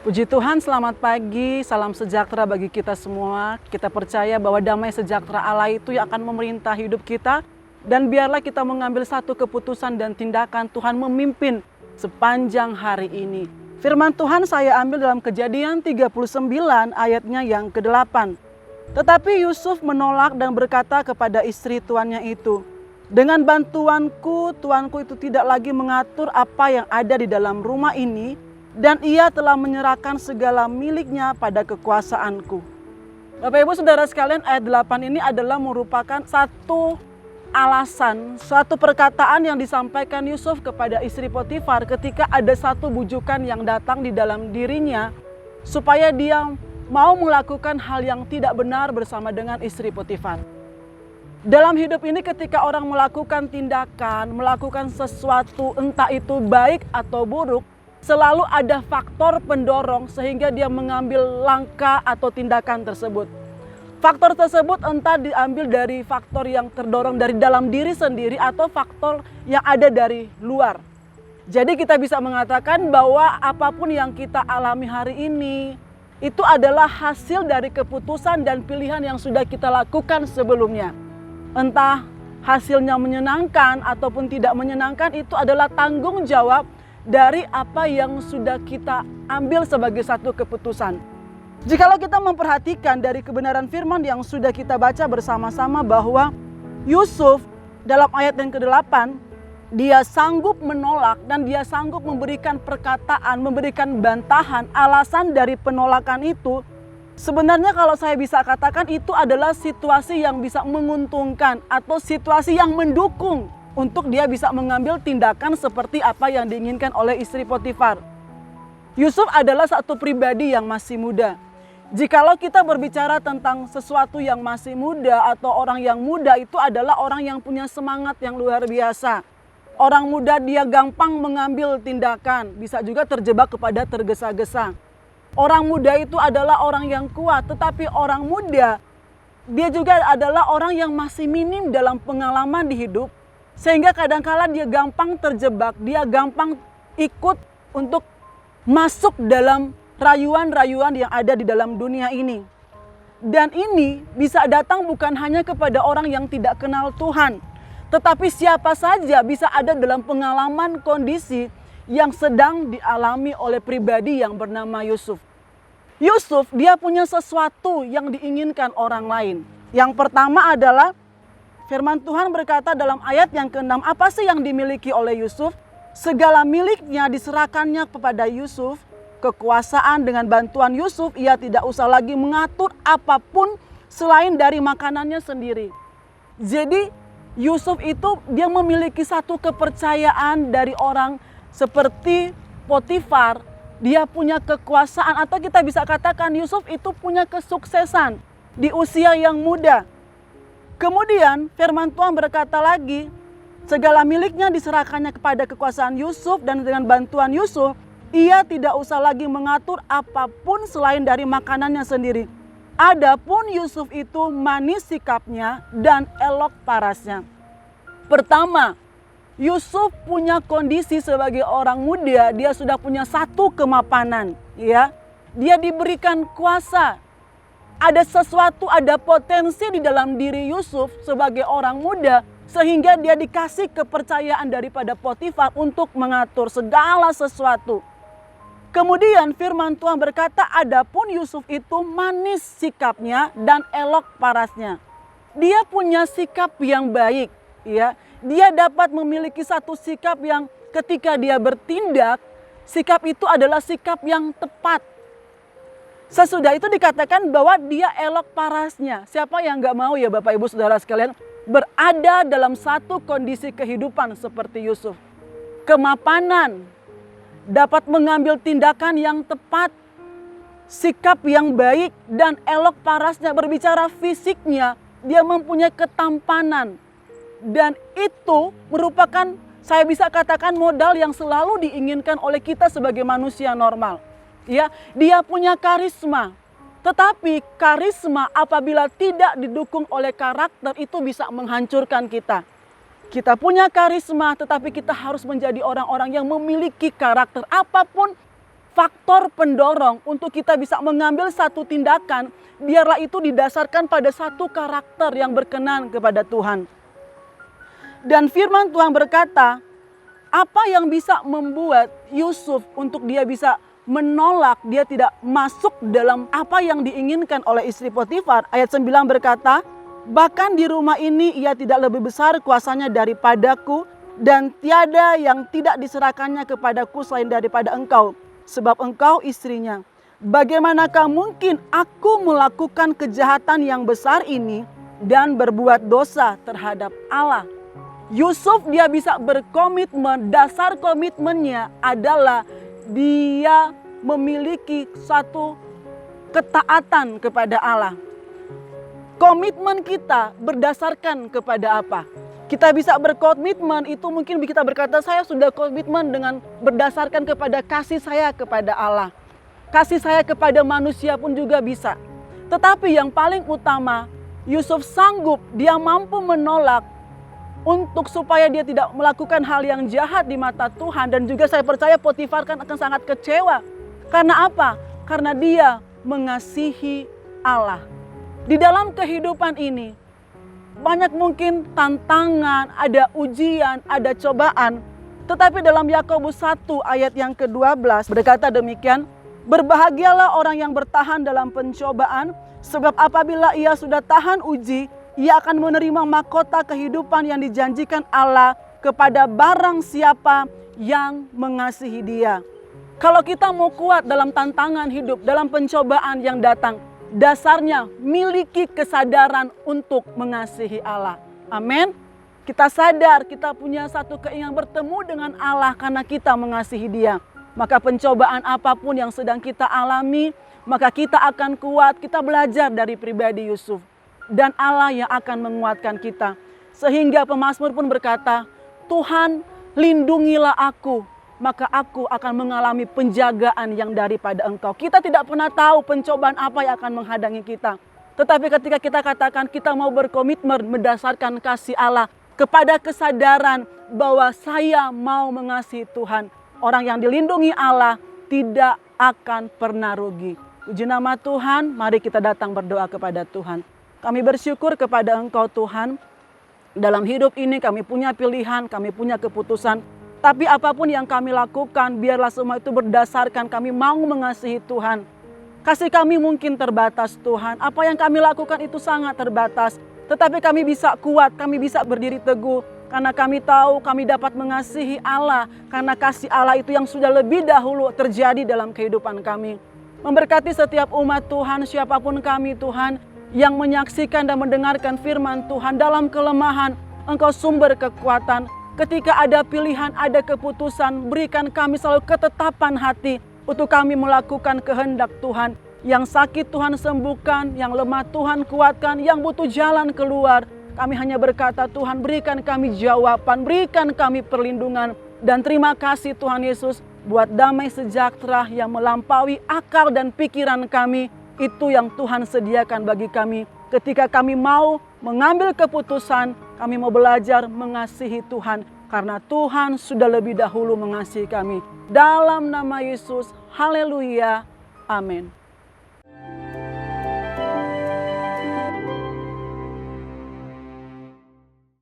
Puji Tuhan, selamat pagi, salam sejahtera bagi kita semua. Kita percaya bahwa damai sejahtera Allah itu yang akan memerintah hidup kita. Dan biarlah kita mengambil satu keputusan dan tindakan Tuhan memimpin sepanjang hari ini. Firman Tuhan saya ambil dalam Kejadian 39 ayatnya yang ke-8. Tetapi Yusuf menolak dan berkata kepada istri tuannya itu, "Dengan bantuanku, tuanku itu tidak lagi mengatur apa yang ada di dalam rumah ini, dan ia telah menyerahkan segala miliknya pada kekuasaanku." Bapak Ibu Saudara sekalian, ayat 8 ini adalah merupakan satu alasan, suatu perkataan yang disampaikan Yusuf kepada istri Potifar ketika ada satu bujukan yang datang di dalam dirinya supaya dia mau melakukan hal yang tidak benar bersama dengan istri Potifar. Dalam hidup ini ketika orang melakukan tindakan, melakukan sesuatu entah itu baik atau buruk, selalu ada faktor pendorong sehingga dia mengambil langkah atau tindakan tersebut. Faktor tersebut entah diambil dari faktor yang terdorong dari dalam diri sendiri atau faktor yang ada dari luar. Jadi kita bisa mengatakan bahwa apapun yang kita alami hari ini itu adalah hasil dari keputusan dan pilihan yang sudah kita lakukan sebelumnya. Entah hasilnya menyenangkan ataupun tidak menyenangkan, itu adalah tanggung jawab dari apa yang sudah kita ambil sebagai satu keputusan. Jikalau kita memperhatikan dari kebenaran firman yang sudah kita baca bersama-sama bahwa Yusuf dalam ayat yang ke-8, dia sanggup menolak dan dia sanggup memberikan perkataan, memberikan bantahan, alasan dari penolakan itu. Sebenarnya kalau saya bisa katakan itu adalah situasi yang bisa menguntungkan atau situasi yang mendukung untuk dia bisa mengambil tindakan seperti apa yang diinginkan oleh istri Potifar. Yusuf adalah satu pribadi yang masih muda. Jikalau kita berbicara tentang sesuatu yang masih muda atau orang yang muda, itu adalah orang yang punya semangat yang luar biasa. Orang muda dia gampang mengambil tindakan, bisa juga terjebak kepada tergesa-gesa. Orang muda itu adalah orang yang kuat, tetapi orang muda dia juga adalah orang yang masih minim dalam pengalaman di hidup. Sehingga kadang-kala dia gampang terjebak, dia gampang ikut untuk masuk dalam rayuan-rayuan yang ada di dalam dunia ini. Dan ini bisa datang bukan hanya kepada orang yang tidak kenal Tuhan, tetapi siapa saja bisa ada dalam pengalaman kondisi yang sedang dialami oleh pribadi yang bernama Yusuf. Yusuf dia punya sesuatu yang diinginkan orang lain. Yang pertama adalah firman Tuhan berkata dalam ayat yang ke-6, apa sih yang dimiliki oleh Yusuf? Segala miliknya diserahkannya kepada Yusuf. Kekuasaan dengan bantuan Yusuf, ia tidak usah lagi mengatur apapun selain dari makanannya sendiri. Jadi Yusuf itu dia memiliki satu kepercayaan dari orang seperti Potifar. Dia punya kekuasaan atau kita bisa katakan Yusuf itu punya kesuksesan di usia yang muda. Kemudian firman Tuhan berkata lagi, segala miliknya diserahkannya kepada kekuasaan Yusuf dan dengan bantuan Yusuf, ia tidak usah lagi mengatur apapun selain dari makanannya sendiri. Adapun Yusuf itu manis sikapnya dan elok parasnya. Pertama, Yusuf punya kondisi sebagai orang muda, dia sudah punya satu kemapanan, ya. Dia diberikan kuasa. Ada sesuatu, ada potensi di dalam diri Yusuf sebagai orang muda sehingga dia dikasih kepercayaan daripada Potifar untuk mengatur segala sesuatu. Kemudian firman Tuhan berkata, adapun Yusuf itu manis sikapnya dan elok parasnya. Dia punya sikap yang baik, ya. Dia dapat memiliki satu sikap yang ketika dia bertindak, sikap itu adalah sikap yang tepat. Sesudah itu dikatakan bahwa dia elok parasnya. Siapa yang gak mau ya Bapak Ibu Saudara sekalian berada dalam satu kondisi kehidupan seperti Yusuf. Kemapanan, dapat mengambil tindakan yang tepat, sikap yang baik dan elok parasnya. Berbicara fisiknya, dia mempunyai ketampanan. Dan itu merupakan, saya bisa katakan, modal yang selalu diinginkan oleh kita sebagai manusia normal. Ya, dia punya karisma. Tetapi karisma apabila tidak didukung oleh karakter itu bisa menghancurkan kita. Kita punya karisma tetapi kita harus menjadi orang-orang yang memiliki karakter. Apapun faktor pendorong untuk kita bisa mengambil satu tindakan, biarlah itu didasarkan pada satu karakter yang berkenan kepada Tuhan. Dan firman Tuhan berkata, apa yang bisa membuat Yusuf untuk dia bisa menolak, dia tidak masuk dalam apa yang diinginkan oleh istri Potifar. Ayat 9 berkata, bahkan di rumah ini ia tidak lebih besar kuasanya daripadaku, dan tiada yang tidak diserahkannya kepadaku selain daripada engkau, sebab engkau istrinya. Bagaimanakah mungkin aku melakukan kejahatan yang besar ini dan berbuat dosa terhadap Allah? Yusuf dia bisa berkomitmen, dasar komitmennya adalah dia memiliki satu ketaatan kepada Allah. Komitmen kita berdasarkan kepada apa? Kita bisa berkomitmen itu mungkin kita berkata saya sudah komitmen dengan berdasarkan kepada kasih saya kepada Allah. Kasih saya kepada manusia pun juga bisa. Tetapi yang paling utama, Yusuf sanggup, dia mampu menolak untuk supaya dia tidak melakukan hal yang jahat di mata Tuhan. Dan juga saya percaya Potifar kan akan sangat kecewa. Karena apa? Karena dia mengasihi Allah. Di dalam kehidupan ini, banyak mungkin tantangan, ada ujian, ada cobaan. Tetapi dalam Yakobus 1 ayat yang ke-12 berkata demikian, berbahagialah orang yang bertahan dalam pencobaan, sebab apabila ia sudah tahan uji, ia akan menerima mahkota kehidupan yang dijanjikan Allah kepada barang siapa yang mengasihi dia. Kalau kita mau kuat dalam tantangan hidup, dalam pencobaan yang datang, dasarnya miliki kesadaran untuk mengasihi Allah. Amin. Kita sadar kita punya satu keinginan bertemu dengan Allah karena kita mengasihi Dia. Maka pencobaan apapun yang sedang kita alami, maka kita akan kuat. Kita belajar dari pribadi Yusuf. Dan Allah yang akan menguatkan kita. Sehingga pemazmur pun berkata, Tuhan lindungilah aku, maka aku akan mengalami penjagaan yang daripada Engkau. Kita tidak pernah tahu pencobaan apa yang akan menghadangi kita. Tetapi ketika kita katakan kita mau berkomitmen berdasarkan kasih Allah, kepada kesadaran bahwa saya mau mengasihi Tuhan. Orang yang dilindungi Allah tidak akan pernah rugi. Puji nama Tuhan, mari kita datang berdoa kepada Tuhan. Kami bersyukur kepada Engkau Tuhan. Dalam hidup ini kami punya pilihan, kami punya keputusan. Tapi apapun yang kami lakukan, biarlah semua itu berdasarkan kami mau mengasihi Tuhan. Kasih kami mungkin terbatas Tuhan. Apa yang kami lakukan itu sangat terbatas. Tetapi kami bisa kuat, kami bisa berdiri teguh. Karena kami tahu kami dapat mengasihi Allah. Karena kasih Allah itu yang sudah lebih dahulu terjadi dalam kehidupan kami. Memberkati setiap umat Tuhan, siapapun kami Tuhan, yang menyaksikan dan mendengarkan firman Tuhan dalam kelemahan. Engkau sumber kekuatan. Ketika ada pilihan, ada keputusan, berikan kami selalu ketetapan hati untuk kami melakukan kehendak Tuhan. Yang sakit Tuhan sembuhkan, yang lemah Tuhan kuatkan, yang butuh jalan keluar. Kami hanya berkata Tuhan berikan kami jawaban, berikan kami perlindungan. Dan terima kasih Tuhan Yesus buat damai sejahtera yang melampaui akal dan pikiran kami. Itu yang Tuhan sediakan bagi kami. Ketika kami mau mengambil keputusan, kami mau belajar mengasihi Tuhan. Karena Tuhan sudah lebih dahulu mengasihi kami. Dalam nama Yesus, haleluya, amin.